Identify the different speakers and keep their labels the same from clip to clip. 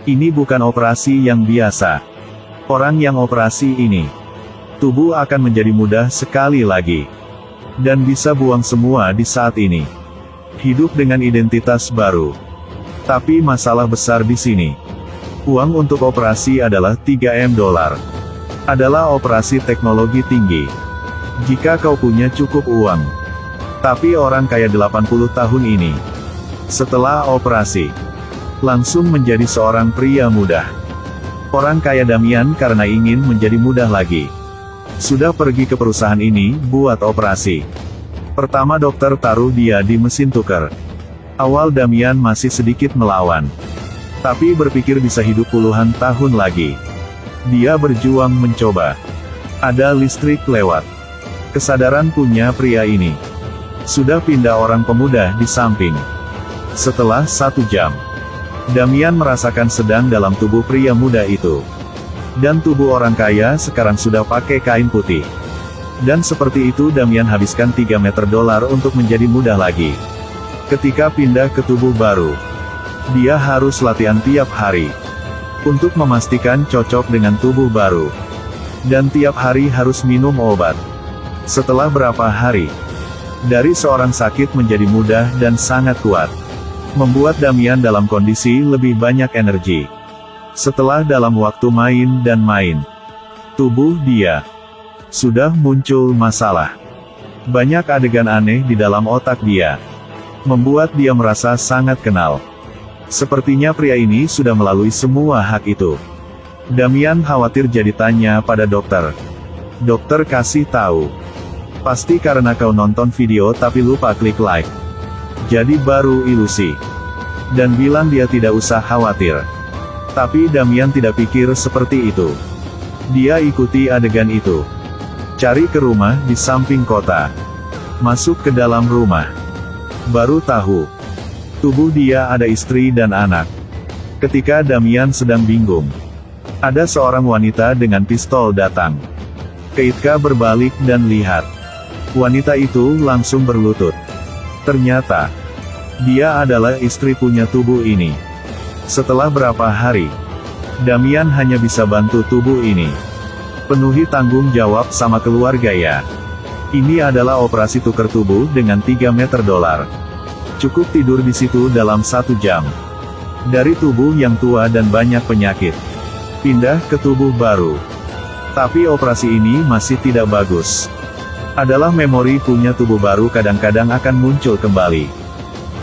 Speaker 1: Ini bukan operasi yang biasa. Orang yang operasi ini, tubuh akan menjadi mudah sekali lagi. Dan bisa buang semua di saat ini. Hidup dengan identitas baru. Tapi masalah besar di sini. Uang untuk operasi adalah 3 M dolar. Adalah operasi teknologi tinggi. Jika kau punya cukup uang. Tapi orang kaya 80 tahun ini, setelah operasi, langsung menjadi seorang pria mudah. Orang kaya Damian karena ingin menjadi mudah lagi. Sudah pergi ke perusahaan ini, buat operasi. Pertama dokter taruh dia di mesin tuker. Awal Damian masih sedikit melawan. Tapi berpikir bisa hidup puluhan tahun lagi. Dia berjuang mencoba. Ada listrik lewat. Kesadaran punya pria ini. Sudah pindah orang pemuda di samping. Setelah 1 jam, Damian merasakan sedang dalam tubuh pria muda itu. Dan tubuh orang kaya sekarang sudah pakai kain putih. Dan seperti itu Damian habiskan 3 meter dolar untuk menjadi mudah lagi. Ketika pindah ke tubuh baru, dia harus latihan tiap hari. Untuk memastikan cocok dengan tubuh baru. Dan tiap hari harus minum obat. Setelah berapa hari, dari seorang sakit menjadi mudah dan sangat kuat. Membuat Damian dalam kondisi lebih banyak energi. Setelah dalam waktu main dan main, tubuh dia sudah muncul masalah. Banyak adegan aneh di dalam otak dia. Membuat dia merasa sangat kenal. Sepertinya pria ini sudah melalui semua hak itu. Damian khawatir jadi tanya pada dokter. Dokter kasih tahu. Pasti karena kau nonton video tapi lupa klik like. Jadi baru ilusi. Dan bilang dia tidak usah khawatir. Tapi Damian tidak pikir seperti itu. Dia ikuti adegan itu. Cari ke rumah di samping kota. Masuk ke dalam rumah. Baru tahu. Tubuh dia ada istri dan anak. Ketika Damian sedang bingung, ada seorang wanita dengan pistol datang. Keitka berbalik dan lihat. Wanita itu langsung berlutut. Ternyata, dia adalah istri punya tubuh ini. Setelah berapa hari, Damian hanya bisa bantu tubuh ini. Penuhi tanggung jawab sama keluarga ya. Ini adalah operasi tukar tubuh dengan 3 meter dolar. Cukup tidur di situ dalam 1 jam. Dari tubuh yang tua dan banyak penyakit, pindah ke tubuh baru. Tapi operasi ini masih tidak bagus. Adalah memori punya tubuh baru kadang-kadang akan muncul kembali.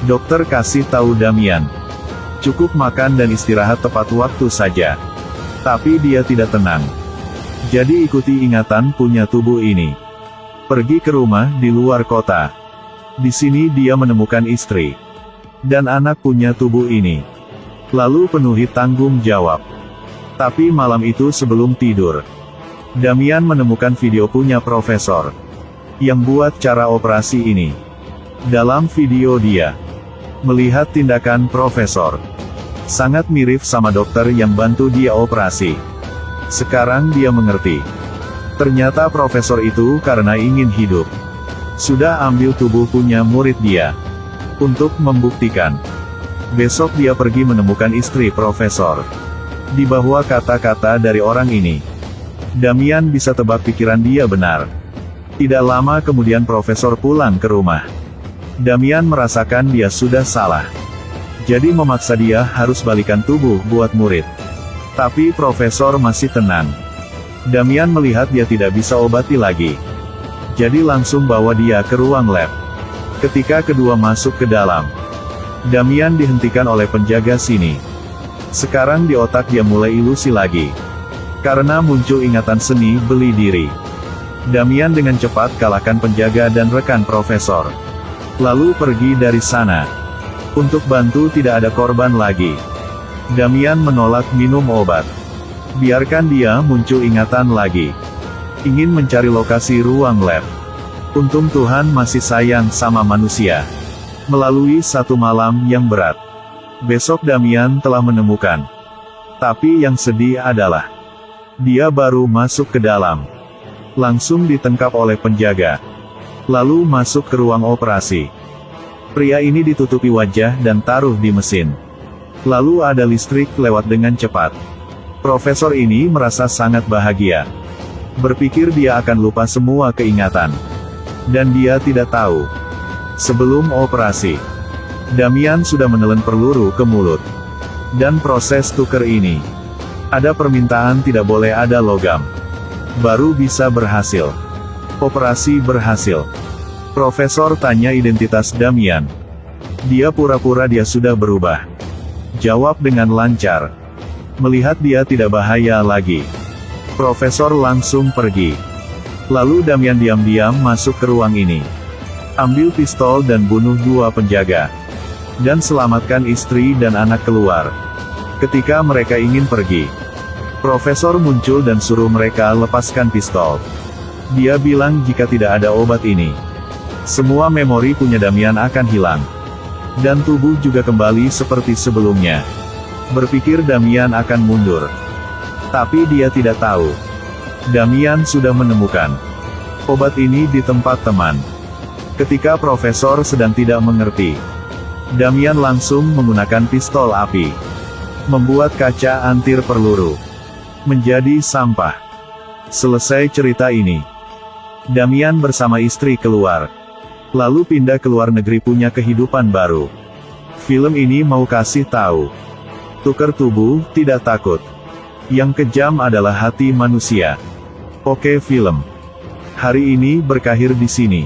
Speaker 1: Dokter kasih tahu Damian. Cukup makan dan istirahat tepat waktu saja. Tapi dia tidak tenang. Jadi ikuti ingatan punya tubuh ini. Pergi ke rumah di luar kota. Di sini dia menemukan istri. Dan anak punya tubuh ini. Lalu penuhi tanggung jawab. Tapi malam itu sebelum tidur, Damian menemukan video punya profesor. Yang buat cara operasi ini. Dalam video dia melihat tindakan profesor. Sangat mirip sama dokter yang bantu dia operasi. Sekarang dia mengerti. Ternyata profesor itu karena ingin hidup. Sudah ambil tubuh punya murid dia. Untuk membuktikan. Besok dia pergi menemukan istri profesor. Di bawah kata-kata dari orang ini, Damian bisa tebak pikiran dia benar. Tidak lama kemudian profesor pulang ke rumah. Damian merasakan dia sudah salah. Jadi memaksa dia harus balikan tubuh buat murid. Tapi profesor masih tenang. Damian melihat dia tidak bisa obati lagi. Jadi langsung bawa dia ke ruang lab. Ketika kedua masuk ke dalam, Damian dihentikan oleh penjaga sini. Sekarang di otak dia mulai ilusi lagi. Karena muncul ingatan seni beli diri. Damian dengan cepat kalahkan penjaga dan rekan profesor. Lalu pergi dari sana. Untuk bantu tidak ada korban lagi. Damian menolak minum obat. Biarkan dia muncul ingatan lagi. Ingin mencari lokasi ruang lab. Untung Tuhan masih sayang sama manusia. Melalui 1 malam yang berat, besok Damian telah menemukan. Tapi yang sedih adalah, dia baru masuk ke dalam. Langsung ditangkap oleh penjaga. Lalu masuk ke ruang operasi. Pria ini ditutupi wajah dan taruh di mesin. Lalu ada listrik lewat dengan cepat. Profesor ini merasa sangat bahagia. Berpikir dia akan lupa semua keingatan. Dan dia tidak tahu. Sebelum operasi, Damian sudah menelan peluru ke mulut. Dan proses tuker ini, ada permintaan tidak boleh ada logam. Baru bisa berhasil. Operasi berhasil. Profesor tanya identitas Damian. Dia pura-pura dia sudah berubah. Jawab dengan lancar. Melihat dia tidak bahaya lagi, Profesor langsung pergi. Lalu Damian diam-diam masuk ke ruang ini. Ambil pistol dan bunuh 2 penjaga. Dan selamatkan istri dan anak keluar. Ketika mereka ingin pergi, Profesor muncul dan suruh mereka lepaskan pistol. Dia bilang jika tidak ada obat ini, semua memori punya Damian akan hilang. Dan tubuh juga kembali seperti sebelumnya. Berpikir Damian akan mundur. Tapi dia tidak tahu. Damian sudah menemukan obat ini di tempat teman. Ketika Profesor sedang tidak mengerti, Damian langsung menggunakan pistol api. Membuat kaca antir peluru menjadi sampah. Selesai cerita ini, Damian bersama istri keluar. Lalu pindah ke luar negeri punya kehidupan baru. Film ini mau kasih tahu, tukar tubuh, tidak takut. Yang kejam adalah hati manusia. Oke film hari ini berakhir di sini.